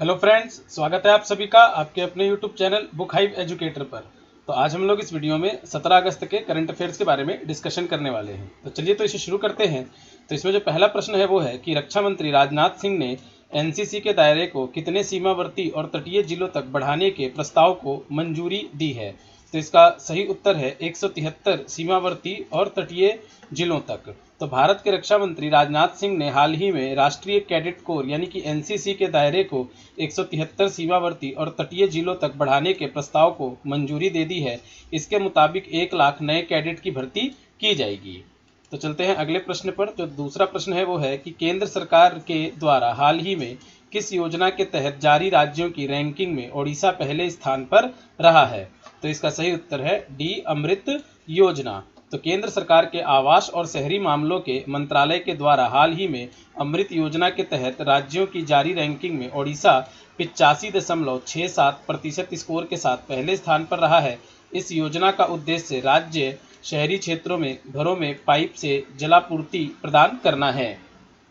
Hello friends, स्वागत है आप सभी का आपके अपने YouTube channel book hive educator पर। तो आज हम लोग इस वीडियो में 17 अगस्त के करंट अफेयर्स के बारे में डिस्कशन करने वाले हैं। तो चलिए तो इसे शुरू करते हैं। तो इसमें जो पहला प्रश्न है वो है कि रक्षा मंत्री राजनाथ सिंह ने एनसीसी के दायरे को कितने सीमावर्ती और तटीय जिलों तक बढ़ाने के प्रस्ताव को मंजूरी दी है। तो इसका सही उत्तर है 173 सीमावर्ती और तटीय जिलों तक। तो भारत के रक्षा मंत्री राजनाथ सिंह ने हाल ही में राष्ट्रीय कैडेट कोर यानी कि एनसीसी के दायरे को 173 सीमावर्ती और तटीय जिलों तक बढ़ाने के प्रस्ताव को मंजूरी दे दी है। इसके मुताबिक 1 लाख नए कैडेट की भर्ती की जाएगी। तो चलते हैं अगले प्रश्न पर। जो दूसरा प्रश्न है वो है कि केंद्र सरकार के द्वारा हाल ही में किस योजना के तहत जारी राज्यों की रैंकिंग में ओडिशा पहले स्थान पर रहा है। तो इसका सही उत्तर है डी, अमृत योजना। तो केंद्र सरकार के आवास और शहरी मामलों के मंत्रालय के द्वारा हाल ही में अमृत योजना के तहत राज्यों की जारी रैंकिंग में ओडिशा 85.67% स्कोर के साथ पहले स्थान पर रहा है। इस योजना का उद्देश्य राज्य शहरी क्षेत्रों में घरों में पाइप से जलापूर्ति प्रदान करना है।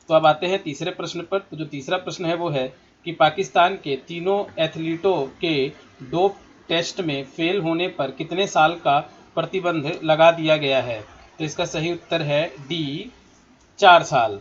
तो अब आते हैं तीसरे प्रश्न पर। तो जो तीसरा प्रश्न है वो है कि पाकिस्तान के तीनों एथलीटों के डोप टेस्ट में फेल होने पर कितने साल का प्रतिबंध लगा दिया गया है। तो इसका सही उत्तर है डी, 4 साल।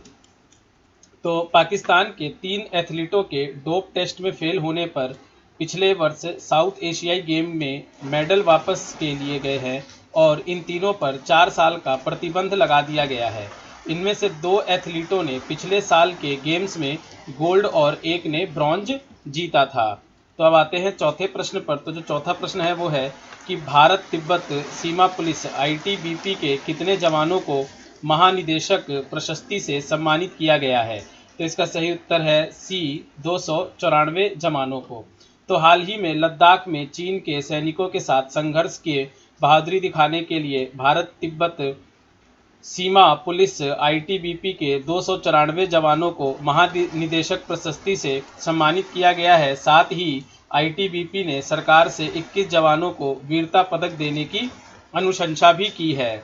तो पाकिस्तान के 3 एथलीटों के डोप टेस्ट में फेल होने पर पिछले वर्ष साउथ एशियाई गेम में मेडल वापस के लिए गए हैं और इन तीनों पर 4 साल का प्रतिबंध लगा दिया गया है। इनमें से 2 एथलीटों ने पिछले साल के गेम्स में गोल्ड और एक ने ब्रॉन्ज जीता था। तो अब आते हैं चौथे प्रश्न पर। तो जो चौथा प्रश्न है वो है कि भारत तिब्बत सीमा पुलिस आईटीबीपी के कितने जवानों को महानिदेशक प्रशस्ति से सम्मानित किया गया है। तो इसका सही उत्तर है सी, 294 जवानों को। तो हाल ही में लद्दाख में चीन के सैनिकों के साथ संघर्ष किए बहादुरी दिखाने के लिए भारत तिब्बत सीमा पुलिस आईटीबीपी के 294 जवानों को महानिदेशक प्रशस्ति से सम्मानित किया गया है। साथ ही आईटीबीपी ने सरकार से 21 जवानों को वीरता पदक देने की अनुशंसा भी की है।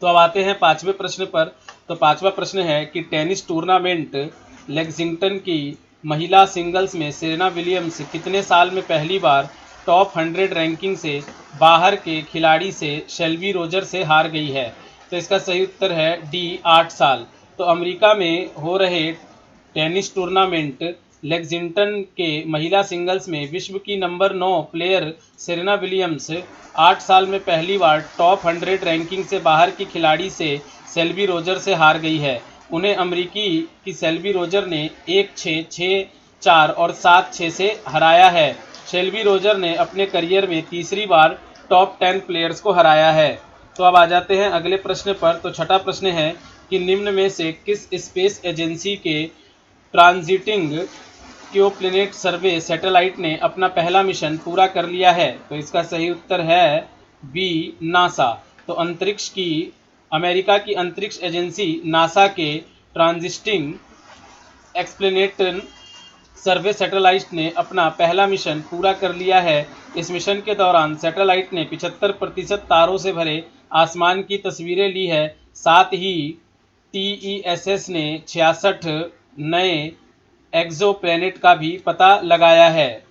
तो अब आते हैं पांचवें प्रश्न पर। तो पांचवा प्रश्न है कि टेनिस टूर्नामेंट लेक्सिंगटन की महिला सिंगल्स में सेरेना विलियम्स कितने साल में पहली बार टॉप 100 रैंकिंग से बाहर के खिलाड़ी से शेल्बी रोजर से हार गई है। तो इसका सही उत्तर है डी, 8 साल। तो अमेरिका में हो रहे टेनिस टूर्नामेंट लेक्सिंगटन के महिला सिंगल्स में विश्व की नंबर 9 प्लेयर सेरेना विलियम्स 8 साल में पहली बार टॉप 100 रैंकिंग से बाहर की खिलाड़ी से सेल्बी रोजर से हार गई है। उन्हें अमेरिकी की सेल्बी रोजर ने 1-6, 6-4 और 7-6 से हराया है। सेल्बी रोजर ने अपने करियर में तीसरी बार टॉप 10 प्लेयर्स को हराया है। तो अब आ जाते हैं अगले प्रश्न पर। तो छठा प्रश्न है कि निम्न में से किस स्पेस एजेंसी के ट्रांजिटिंग क्योप्लेनेट सर्वे सैटेलाइट ने अपना पहला मिशन पूरा कर लिया है। तो इसका सही उत्तर है बी, नासा। तो अंतरिक्ष की अमेरिका की अंतरिक्ष एजेंसी नासा के ट्रांजिटिंग एक्सप्लेनेटन सर्वे सैटेलाइट ने अपना पहला मिशन पूरा कर लिया है। इस मिशन के दौरान सैटेलाइट ने 75% तारों से भरे आसमान की तस्वीरें ली है। साथ ही टीईएसएस ने 66 नए एक्सोप्लैनेट का भी पता लगाया है।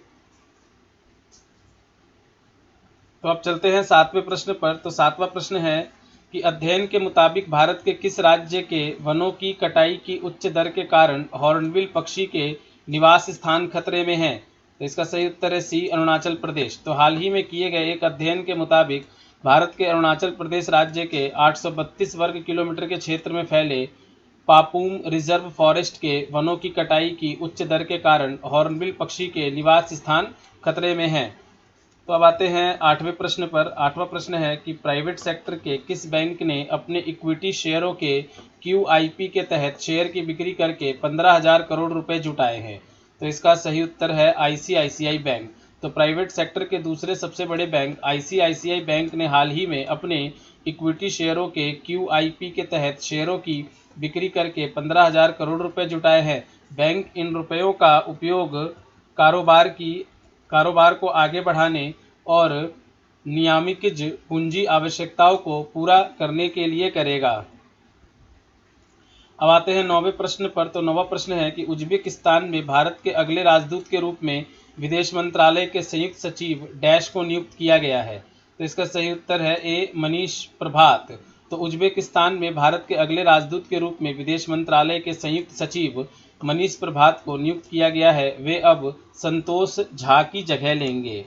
तो अब चलते हैं सातवें प्रश्न पर। तो सातवां प्रश्न है कि अध्ययन के मुताबिक भारत के किस राज्य के वनों की कटाई की उच्च दर के कारण हॉर्नबिल पक्षी के निवास स्थान खतरे में हैं। तो इसका सही उत्तर है सी, अरुणाचल प्रदेश। तो हाल ही में किए गए एक अध्ययन के मुताबिक भारत के अरुणाचल प्रदेश राज्य के 832 वर्ग किलोमीटर के क्षेत्र में फैले पापुम रिजर्व फॉरेस्ट के वनों की कटाई की उच्च दर के कारण हॉर्नबिल पक्षी के निवास स्थान खतरे में हैं। तो अब आते हैं आठवें प्रश्न पर। आठवां प्रश्न है कि प्राइवेट सेक्टर के किस बैंक ने अपने इक्विटी शेयरों के क्यूआईपी के तहत शेयर की बिक्री करके 15,000 करोड़ रुपए जुटाए हैं। तो इसका सही उत्तर है आईसीआईसीआई बैंक। तो प्राइवेट सेक्टर के दूसरे सबसे बड़े बैंक आईसीआईसीआई बैंक ने हाल ही में अपने इक्विटी शेयरों के क्यूआईपी के तहत शेयरों की बिक्री करके 15,000 करोड़ रुपए जुटाए हैं। बैंक इन रुपयों का उपयोग कारोबार को आगे बढ़ाने और नियामकीय पूंजी आवश्यकताओं को पूरा करने के लिए करेगा। अब आते हैं 9वें प्रश्न पर। तो 9वां प्रश्न है कि उज्बेकिस्तान में भारत के अगले राजदूत के रूप में विदेश मंत्रालय के संयुक्त सचिव डैश को नियुक्त किया गया है। तो इसका सही उत्तर है ए मनीष प्रभात। तो उज्बेकिस्तान में भारत के अगले राजदूत के रूप में विदेश मंत्रालय के संयुक्त सचिव मनीष प्रभात को नियुक्त किया गया है। वे अब संतोष झा की जगह लेंगे।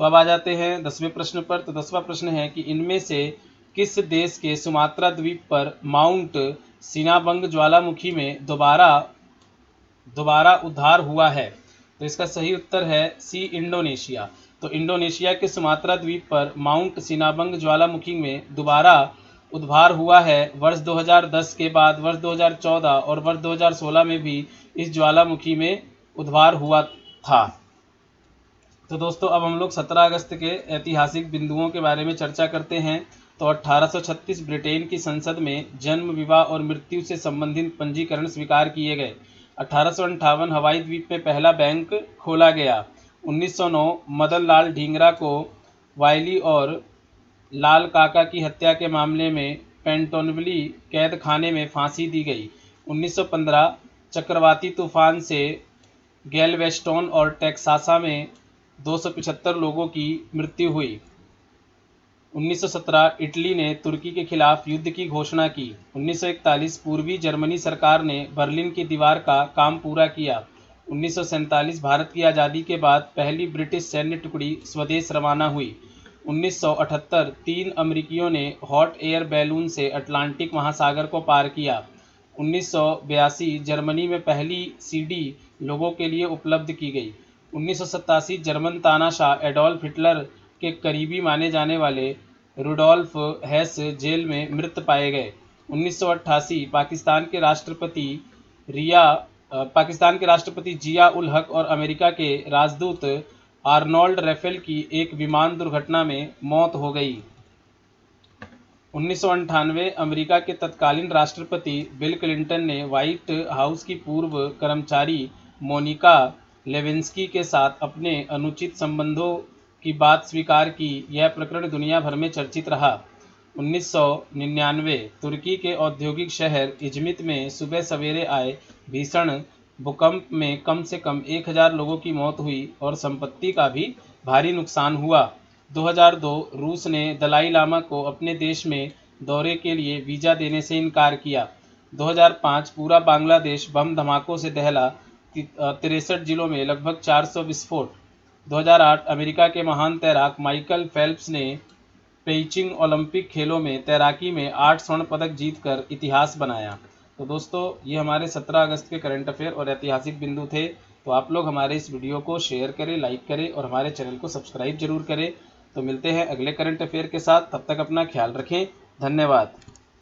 तो अब आ जाते हैं 10वें प्रश्न पर। तो 10वां प्रश्न है कि इनमें से किस देश के सुमात्रा द्वीप पर माउंट सिनाबंग ज्वालामुखी में दोबारा उद्धार हुआ है। तो इसका सही उत्तर है सी इंडोनेशिया। तो इंडोनेशिया के सुमात्रा द्वीप पर माउंट सिनाबंग ज्वालामुखी में दोबारा उद्धार हुआ है। वर्ष 2010 के बाद वर्ष 2014 और वर्ष 2016 में भी इस ज्वालामुखी में उद्धार हुआ था। तो दोस्तों अब हम लोग 17 अगस्त के ऐतिहासिक बिंदुओं के बारे में चर्चा करते हैं। तो 1836 ब्रिटेन की संसद में जन्म, विवाह और मृत्यु से संबंधित पंजीकरण स्वीकार किए गए। 1858 हवाई द्वीप में पहला बैंक खोला गया। 1909 मदन लाल ढींगरा को वायली और लाल काका की हत्या के मामले में पेंटोनविली कैद खाने में फांसी दी गई। 1915 चक्रवाती तूफान से गैलवेस्टोन और टेक्सासा में 275 लोगों की मृत्यु हुई। 1917 इटली ने तुर्की के खिलाफ युद्ध की घोषणा की। 1941 पूर्वी जर्मनी सरकार ने बर्लिन की दीवार का काम पूरा किया। 1947 भारत की आज़ादी के बाद पहली ब्रिटिश सैन्य टुकड़ी स्वदेश रवाना हुई। 1978 3 अमेरिकियों ने हॉट एयर बैलून से अटलांटिक महासागर को पार किया। 1982 जर्मनी में पहली सीडी लोगों के लिए उपलब्ध की गई। 1987 जर्मन तानाशाह एडोल्फ हिटलर के करीबी माने जाने वाले रुडोल्फ हेस जेल में मृत पाए गए। 1988 पाकिस्तान के राष्ट्रपति जिया उल हक और अमेरिका के राजदूत आर्नोल्ड रेफेल की एक विमान दुर्घटना में मौत हो गई। 1998 अमेरिका के तत्कालीन राष्ट्रपति बिल क्लिंटन ने व्हाइट हाउस की पूर्व कर्मचारी मोनिका लेविंस्की के साथ अपने अनुचित संबंधों की बात स्वीकार की। यह प्रकरण दुनिया भर में चर्चित रहा। 1999 तुर्की के औद्योगिक शहर इजमित में सुबह सवेरे आए भीषण भूकंप में कम से कम 1000 लोगों की मौत हुई और संपत्ति का भी भारी नुकसान हुआ। 2002 रूस ने दलाई लामा को अपने देश में दौरे के लिए वीज़ा देने से इनकार किया। 2005 पूरा बांग्लादेश बम धमाकों से दहला, 63 जिलों में लगभग 400 विस्फोट। 2008 अमेरिका के महान तैराक माइकल फेल्प्स ने पेइचिंग ओलंपिक खेलों में तैराकी में 8 स्वर्ण पदक जीतकर इतिहास बनाया। तो दोस्तों ये हमारे 17 अगस्त के करंट अफेयर और ऐतिहासिक बिंदु थे। तो आप लोग हमारे इस वीडियो को शेयर करें, लाइक करें और हमारे चैनल को सब्सक्राइब जरूर करें। तो मिलते हैं अगले करंट अफेयर के साथ, तब तक अपना ख्याल रखें। धन्यवाद।